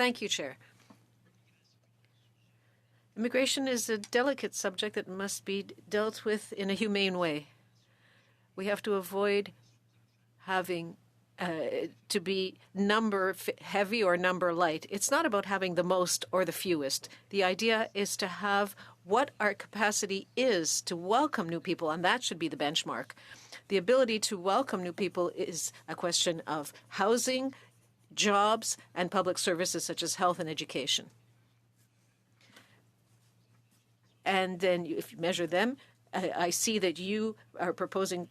Thank you, Chair. Immigration is a delicate subject that must be dealt with in a humane way. We have to avoid having to be number heavy or number light. It's not about having the most or the fewest. The idea is to have what our capacity is to welcome new people, and that should be the benchmark. The ability to welcome new people is a question of housing, jobs, and public services such as health and education. And then if you measure them, I see that you are proposing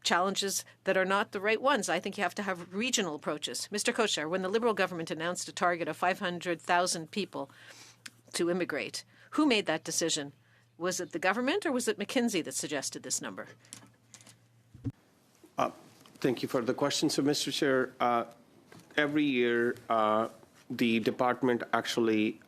challenges that are not the right ones. I think you have to have regional approaches. Mr. Kochar, when the Liberal government announced a target of 500,000 people to immigrate, who made that decision? Was it the government or was it McKinsey that suggested this number? Thank you for the question. So, Mr. Chair, every year the department actually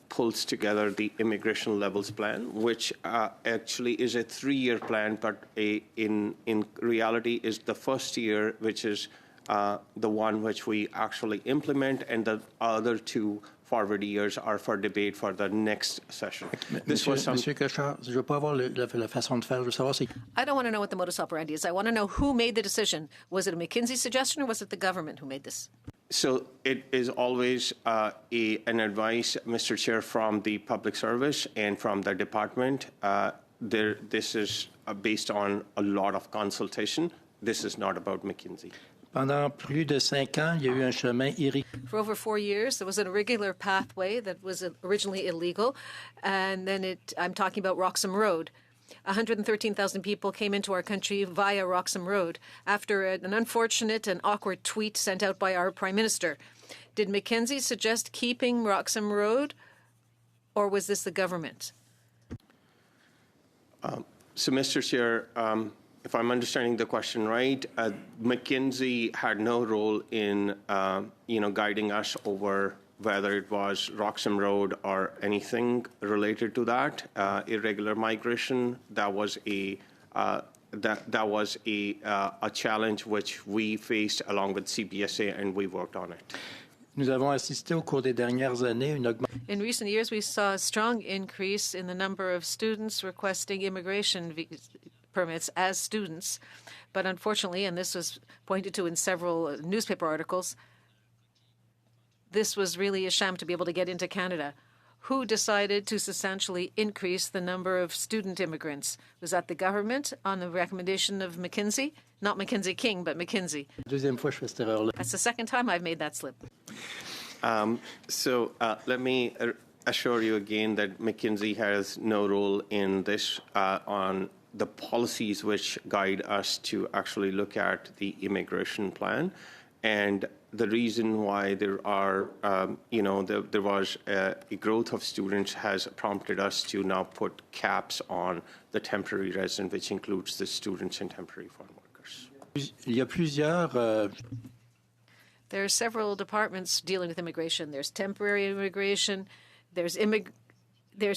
pulls together the immigration levels plan, which actually is a 3-year plan, but in reality is the first year, which is the one which we actually implement, and the other 2 forward years are for debate for the next session. Monsieur Cochard, je veux pas avoir la façon de faire. Je veux savoir c'est. I don't want to know what the modus operandi is. I want to know who made the decision. Was it a McKinsey suggestion or was it the government who made this? So it is always an advice, Mr. Chair, from the public service and from the department. This is based on a lot of consultation. This is not about McKinsey. Pendant plus de 5 ans, il y a eu un chemin irrégulier. For over 4 years, there was an irregular pathway that was originally illegal, and then I'm talking about Roxham Road. 113,000 people came into our country via Roxham Road after an unfortunate and awkward tweet sent out by our Prime Minister. Did McKinsey suggest keeping Roxham Road, or was this the government? So, Mr. Chair, if I'm understanding the question right, McKinsey had no role in, guiding us over whether it was Roxham Road or anything related to that irregular migration. That was a challenge which we faced along with CPSA, and we worked on it. Nous avons assisté au cours des dernières années une augmentation. In recent years, we saw a strong increase in the number of students requesting immigration permits as students. But unfortunately, and this was pointed to in several newspaper articles, this was really a sham to be able to get into Canada. Who decided to substantially increase the number of student immigrants? Was that the government on the recommendation of McKinsey? Not McKinsey King, but McKinsey. Deuxième fois, je fais cette erreur-là. That's the second time I've made that slip. So let me assure you again that McKinsey has no role in this on the policies which guide us to actually look at the immigration plan. And the reason why there are, there was a growth of students has prompted us to now put caps on the temporary resident, which includes the students and temporary foreign workers. Il y a plusieurs. There are several departments dealing with immigration. There's temporary immigration, there's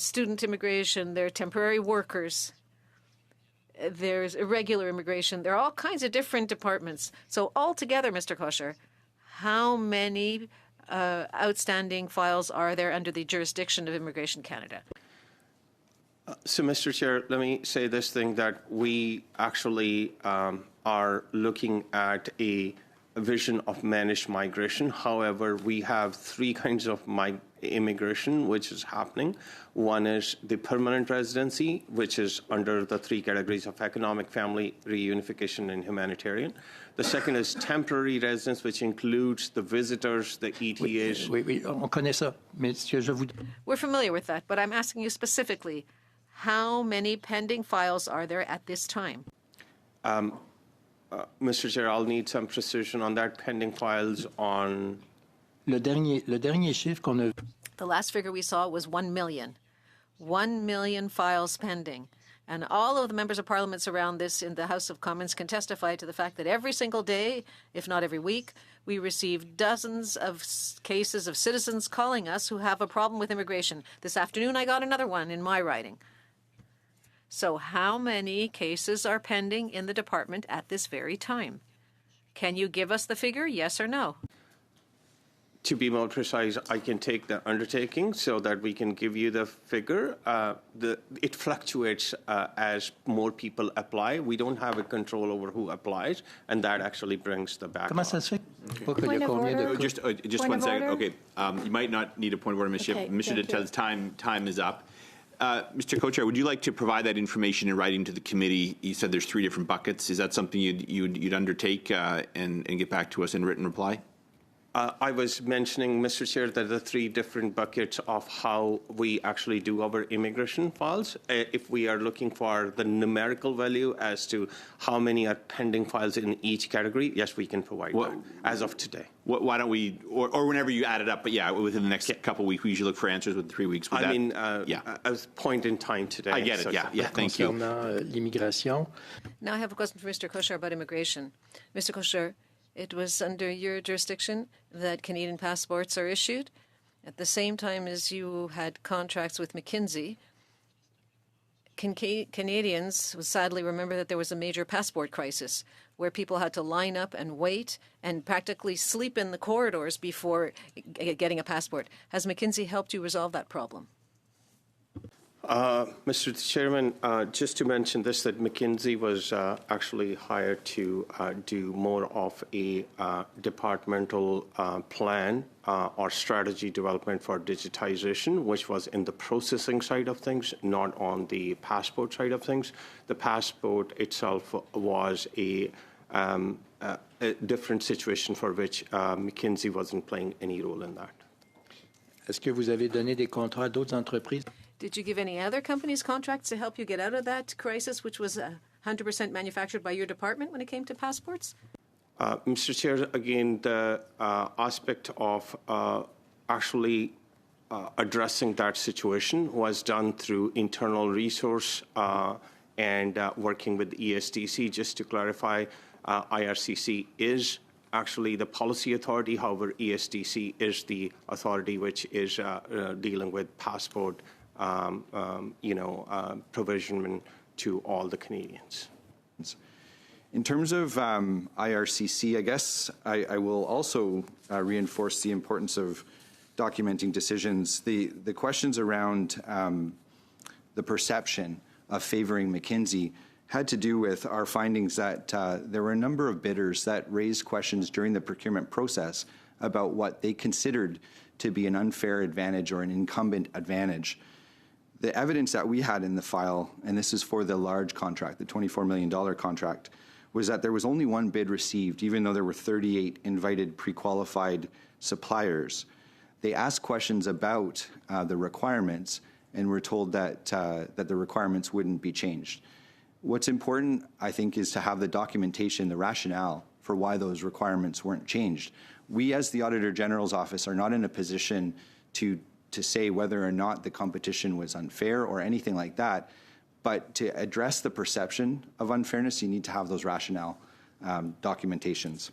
student immigration, there are temporary workers, there's irregular immigration. There are all kinds of different departments. So altogether, Mr. Kochar, how many outstanding files are there under the jurisdiction of Immigration Canada? So, Mr. Chair, let me say this thing, that we actually are looking at a vision of managed migration. However, we have 3 kinds of immigration which is happening. One is the permanent residency, which is under the 3 categories of economic, family, reunification, and humanitarian. The second is temporary residence, which includes the visitors, the ETAs. Oui, on connaît ça. Mais ce que je vous... We're familiar with that, but I'm asking you specifically, how many pending files are there at this time? Mr. Chair, I'll need some precision on that. Pending files on... Le dernier chiffre qu'on a... The last figure we saw was 1 million. 1 million files pending. And all of the members of parliaments around this in the House of Commons can testify to the fact that every single day, if not every week, we receive dozens of cases of citizens calling us who have a problem with immigration. This afternoon, I got another one in my writing. So how many cases are pending in the department at this very time? Can you give us the figure, yes or no? To be more precise, I can take the undertaking so that we can give you the figure. It fluctuates as more people apply. We don't have a control over who applies, and that actually brings the backlog. Comment ça se fait? Pas qu'il y a Point of combien de order. cas? Just Point one of second. order? Okay, you might not need a point of order, Ms. Okay, Ms. thank you. Shidid's time is up. Mr. Co-Chair, would you like to provide that information in writing to the committee? You said there's 3 different buckets. Is that something you'd undertake and get back to us in written reply? I was mentioning, Mr. Chair, that the 3 different buckets of how we actually do our immigration files. If we are looking for the numerical value as to how many are pending files in each category, yes, we can provide that as of today. Why don't we, or whenever you add it up, but yeah, within the next couple of weeks, we usually look for answers within 3 weeks. A point in time today. I get it, yeah, thank you. Concernant l'immigration. Now I have a question for Mr. Kosher about immigration. Mr. Kosher, it was under your jurisdiction that Canadian passports are issued at the same time as you had contracts with McKinsey. Canadians sadly remember that there was a major passport crisis where people had to line up and wait and practically sleep in the corridors before getting a passport. Has McKinsey helped you resolve that problem? Mr. Chairman, just to mention this, that McKinsey was actually hired to do more of a departmental plan or strategy development for digitization, which was in the processing side of things, not on the passport side of things. The passport itself was a different situation for which McKinsey wasn't playing any role in that. Est-ce que vous avez donné des contrats à d'autres entreprises? Did you give any other companies contracts to help you get out of that crisis, which was 100% manufactured by your department when it came to passports? Mr. Chair, again, the aspect of actually addressing that situation was done through internal resource and working with ESDC. Just to clarify, IRCC is actually the policy authority. However, ESDC is the authority which is dealing with passport provision to all the Canadians. In terms of IRCC, I guess I will also reinforce the importance of documenting decisions. The questions around the perception of favoring McKinsey had to do with our findings that there were a number of bidders that raised questions during the procurement process about what they considered to be an unfair advantage or an incumbent advantage. The evidence that we had in the file, and this is for the large contract, the $24 million contract, was that there was only 1 bid received, even though there were 38 invited pre-qualified suppliers. They asked questions about the requirements and were told that the requirements wouldn't be changed. What's important, I think, is to have the documentation, the rationale for why those requirements weren't changed. We, as the Auditor General's Office, are not in a position to say whether or not the competition was unfair or anything like that. But to address the perception of unfairness, you need to have those rationale documentations.